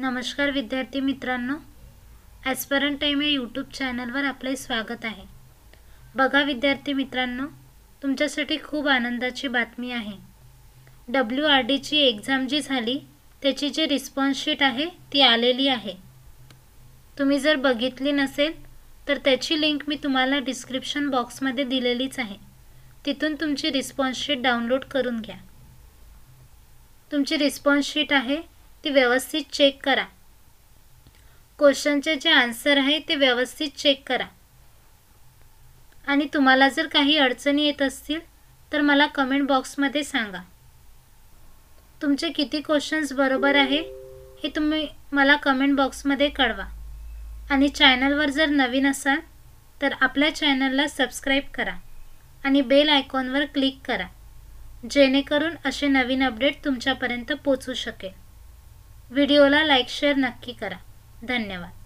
नमस्कार विद्यार्थी मित्रांनो, ॲस्परंट टाईम या यूट्यूब चॅनलवर आपले स्वागत आहे। बघा विद्यार्थी मित्रांनो, तुमच्यासाठी खूप आनंदाची बातमी आहे। WRDची एक्झाम जी झाली त्याची जी रिस्पॉन्स शीट आहे ती आलेली आहे। तुम्ही जर बघितली नसेल तर त्याची लिंक मी तुम्हाला डिस्क्रिप्शन बॉक्समध्ये दिलेलीच आहे। तिथून तुमची रिस्पॉन्स शीट डाउनलोड करून घ्या। तुमची रिस्पॉन्स शीट आहे ती व्यवस्थित चेक करा। क्वेश्चनचे जे आन्सर आहे ते व्यवस्थित चेक करा। आणि तुम्हाला जर काही अडचणी येत असतील तर मला कमेंट बॉक्समध्ये सांगा। तुमचे किती क्वेश्चन्स बरोबर आहे हे तुम्ही मला कमेंट बॉक्समध्ये कळवा। आणि चॅनलवर जर नवीन असाल तर आपल्या चॅनलला सबस्क्राइब करा आणि बेल आयकॉनवर क्लिक करा, जेणेकरून असे नवीन अपडेट तुमच्यापर्यंत पोहोचू शकेल। व्हिडिओला लाईक शेअर नक्की करा। धन्यवाद।